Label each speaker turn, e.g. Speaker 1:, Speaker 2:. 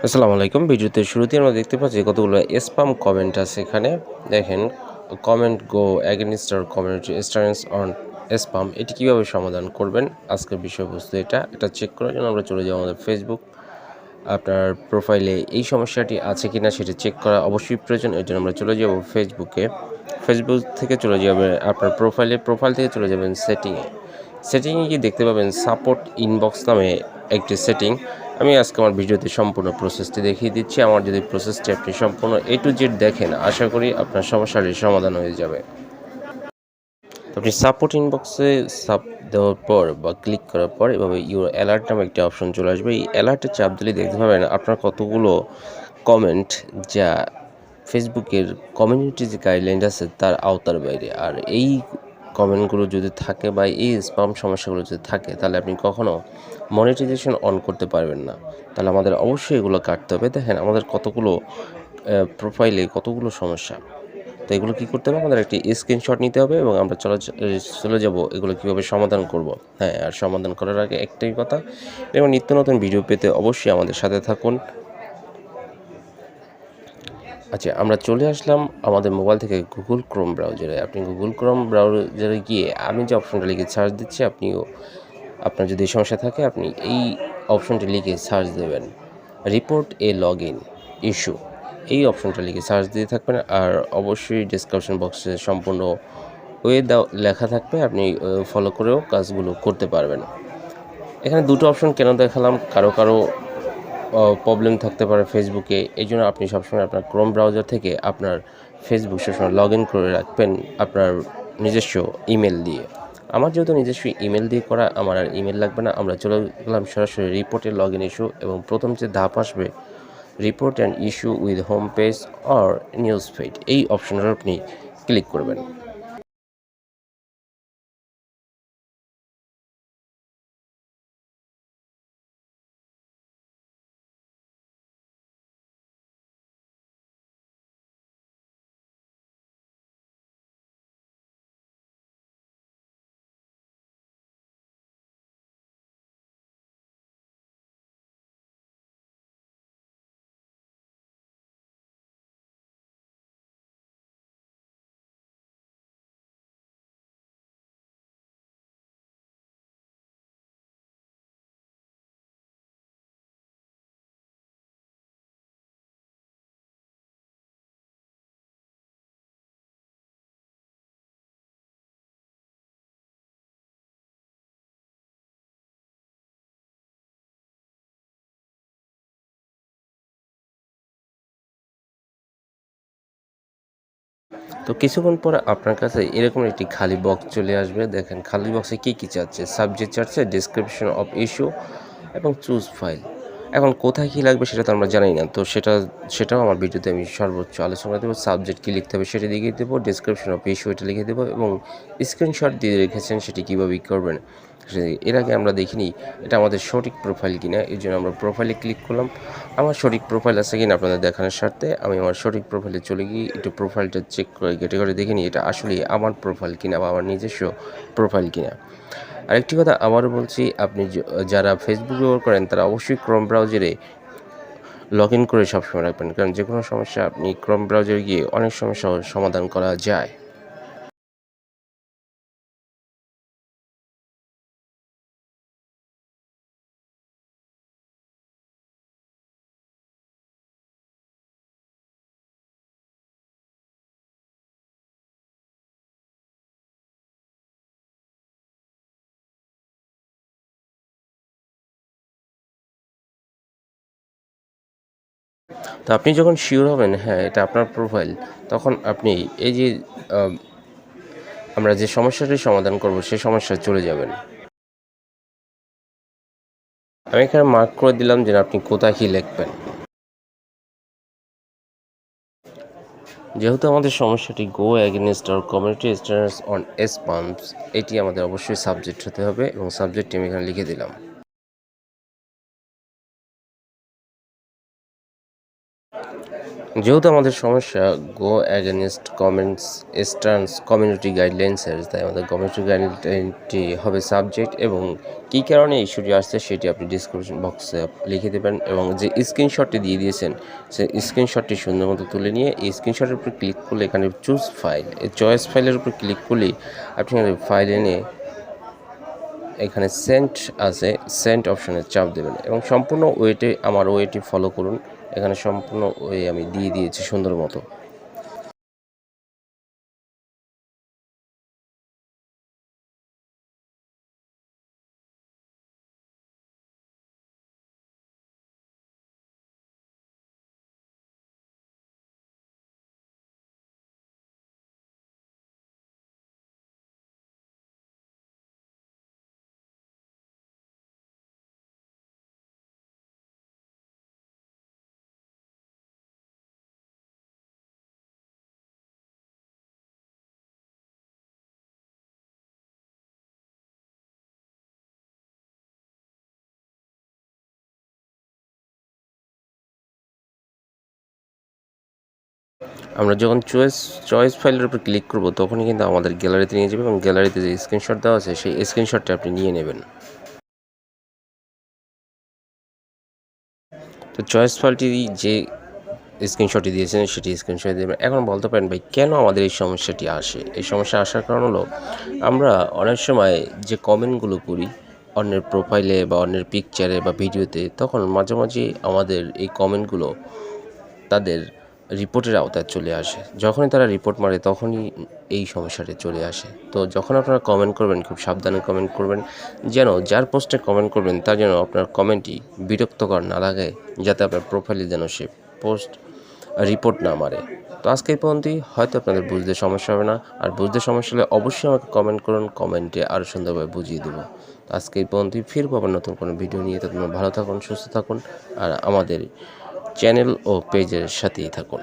Speaker 1: আসসালামু আলাইকুম। ভিডিওতে শুরুতেই আমরা দেখতে পাচ্ছি কতগুলো স্প্যাম কমেন্ট আছে এখানে। দেখেন, comment go against our community stands on spam, এটি কীভাবে সমাধান করবেন আজকের বিষয়বস্তু। এটা চেক করার জন্য আমরা চলে যাব আমাদের ফেসবুক। আপনার প্রোফাইলে এই সমস্যাটি আছে কি না সেটি চেক করা অবশ্যই প্রয়োজন। এর জন্য আমরা চলে যাব ফেসবুকে। ফেসবুক থেকে চলে যাবেন আপনার প্রোফাইল থেকে চলে যাবেন সেটিংয়ে গিয়ে দেখতে পাবেন সাপোর্ট ইনবক্স নামে একটি সেটিং। আমি আজকে আমার ভিডিওতে সম্পূর্ণ প্রসেসটি দেখিয়ে দিচ্ছি। আমার যদি প্রসেসটি আপনি সম্পূর্ণ A to Z দেখেন, আশা করি আপনার সমস্যাটির সমাধান হয়ে যাবে। আপনি সাপোর্ট ইনবক্সে সাপ দেওয়ার পর বা ক্লিক করার পর এভাবে ইউর অ্যালার্ট নামে একটি অপশন চলে আসবে। এই অ্যালার্টে চাপ দিলে দেখতে পাবেন আপনার কতগুলো কমেন্ট যা ফেসবুকের কমিউনিটি যে গাইডলাইন আছে তার আওতার বাইরে। আর এই কমেন্টগুলো যদি থাকে বা এই স্প্যাম সমস্যাগুলো যদি থাকে, তাহলে আপনি কখনও মনিটাইজেশন অন করতে পারবেন না। তাহলে আমাদের অবশ্যই এগুলো কাটতে হবে। দেখেন আমাদের কতগুলো প্রোফাইলে কতগুলো সমস্যা। তো এগুলো কী করতে হবে, আমাদের একটি স্ক্রিনশট নিতে হবে এবং আমরা চলে যাব এগুলো কীভাবে সমাধান করব। হ্যাঁ, আর সমাধান করার আগে একটাই কথা, এবং নিত্য নতুন ভিডিও পেতে অবশ্যই আমাদের সাথে থাকুন। আচ্ছা, আমরা চলে আসলাম আমাদের মোবাইল থেকে গুগল ক্রোম ব্রাউজারে। আপনি গুগল ক্রোম ব্রাউজারে গিয়ে আমি যে অপশনটা লিখে সার্চ দিচ্ছি, আপনার যদি এই সমস্যা থাকে আপনি এই অপশনটি লিখে সার্চ দেবেন, report A log in issue. এই অপশনটা লিখে সার্চ দিয়ে থাকবেন। আর অবশ্যই ডেসক্রিপশন বক্সে সম্পূর্ণ লেখা থাকবে, আপনি ফলো করেও কাজগুলো করতে পারবেন। এখানে দুটো অপশন কেন দেখালাম, কারো প্রবলেম থাকতে পারে ফেসবুকে, এই জন্য আপনি সবসময় আপনার ক্রোম ব্রাউজার থেকে আপনার ফেসবুক সবসময় লগ ইন করে রাখবেন আপনার নিজস্ব ইমেল দিয়ে। আমার যেহেতু নিজস্ব ইমেল দিয়ে করা, আমার আর ইমেল লাগবে না। আমরা চলে গেলাম সরাসরি রিপোর্টের লগ ইন ইস্যু, এবং প্রথম যে ধাপ আসবে report and issue with home page or news feed, এই অপশনের আপনি ক্লিক করবেন। তো কিছুক্ষণ পরে আপনার কাছে এরকম একটি খালি বক্স চলে আসবে। দেখেন খালি বক্সে কী চাচ্ছে, সাবজেক্ট চাচ্ছে ডেসক্রিপশন অফ ইস্যু এবং চুজ ফাইল। এখন কোথায় কী লাগবে সেটা তো আমরা জানি না, তো সেটাও আমার ভিডিওতে আমি সর্বোচ্চ আলোচনা দেবো। সাবজেক্ট কী লিখতে হবে সেটা লিখে দেবো, ডেসক্রিপশন অফ ইস্যু এটা লিখে দেবো, এবং স্ক্রিনশট দিয়ে রেখেছেন সেটি কীভাবে করবেন। এর আগে আমরা দেখিনি এটা আমাদের সঠিক প্রোফাইল কিনা, এই জন্য আমরা প্রোফাইলে ক্লিক করলাম। আমার সঠিক প্রোফাইল আছে কিনা আপনাদের দেখানোর স্বার্থে আমি আমার সঠিক প্রোফাইলে চলে গিয়ে একটু প্রোফাইলটা চেক করে ঘেটে ঘেটে দেখে নিই এটা আসলে আমার প্রোফাইল কিনা বা আমার নিজস্ব প্রোফাইল কিনা। আরেকটি কথা আবারও বলছি, আপনি যারা ফেসবুক ব্যবহার করেন তারা অবশ্যই ক্রোম ব্রাউজারে লগ ইন করে সবসময় রাখবেন, কারণ যে কোনো সমস্যা আপনি ক্রোম ব্রাউজারে গিয়ে অনেক সমস্যা সমাধান করা যায়। তো আপনি যখন শিওর হবেন হ্যাঁ এটা আপনার প্রোফাইল, তখন আপনি এই যে আমরা যে সমস্যাটির সমাধান করব সেই সমস্যায় চলে যাবেন। আমি এখানে মার্ক করে দিলাম যে আপনি কোথায় কী লিখবেন। যেহেতু আমাদের সমস্যাটি go against our community standards on spams, এটি আমাদের অবশ্যই সাবজেক্ট হতে হবে, এবং সাবজেক্টটি আমি এখানে লিখে দিলাম। যেহেতু আমাদের সমস্যা গো অ্যাগেনিস্ট কমেন্টস স্টার্নস কমিউনিটি গাইডলাইন্সের, তাই আমাদের কমিউনিটি গাইডলাইনটি হবে সাবজেক্ট এবং কী কারণে ইস্যুটি আসছে সেটি আপনি ডিসক্রিপশন বক্সে লিখে দেবেন এবং যে স্ক্রিনশটটি দিয়ে দিয়েছেন সেই স্ক্রিনশটটি সুন্দর মতো তুলে নিয়ে এই স্ক্রিনশটের উপর ক্লিক করলে এখানে চুজ ফাইল, এই চয়েস ফাইলের উপর ক্লিক করলেই আপনি ফাইল এনে এখানে সেন্ট আছে, সেন্ট অপশানে চাপ দেবেন এবং সম্পূর্ণ আমার ওয়েটি ফলো করুন। এখানে সম্পূর্ণ ওয়ে আমি দিয়ে দিয়েছি সুন্দর মতো। আমরা যখন চয়েস ফাইলের উপর ক্লিক করব তখনই কিন্তু আমাদের গ্যালারিতে নিয়ে যাবে এবং গ্যালারিতে যে স্ক্রিনশট দেওয়া আছে সেই স্ক্রিনশটটা আপনি নিয়ে নেবেন। তো চয়েস ফাইলটি যে স্ক্রিনশটটি দিয়েছেন সেটি স্ক্রিনশট দেবেন। এখন বলতে পারেন ভাই কেন আমাদের এই সমস্যাটি আসে? এই সমস্যা আসার কারণ হলো আমরা অনেক সময় যে কমেন্টগুলো করি অন্যের প্রোফাইলে বা অন্যের পিকচারে বা ভিডিওতে, তখন মাঝে মাঝে আমাদের এই কমেন্টগুলো তাদের রিপোর্টের আওতায় চলে আসে। যখনই তারা রিপোর্ট মারে তখনই এই সমস্যাটি চলে আসে। তো যখন আপনারা কমেন্ট করবেন খুব সাবধানে কমেন্ট করবেন, যেন যার পোস্টে কমেন্ট করবেন তার যেন আপনার কমেন্টটি বিরক্তকর না লাগে, যাতে আপনার প্রোফাইলে যেন সে পোস্ট রিপোর্ট না মারে। তো আজকে এই পর্যন্তই, হয়তো আপনাদের বুঝতে সমস্যা হবে না, আর বুঝতে সমস্যা হলে অবশ্যই আমাকে কমেন্ট করুন, কমেন্টে আরও সুন্দরভাবে বুঝিয়ে দেবো। আজকে এই পর্যন্তই, ফিরবো আবার নতুন কোনো ভিডিও নিয়ে। তখন ভালো থাকুন, সুস্থ থাকুন আর আমাদের চ্যানেল ও পেজের সাথেই থাকুন।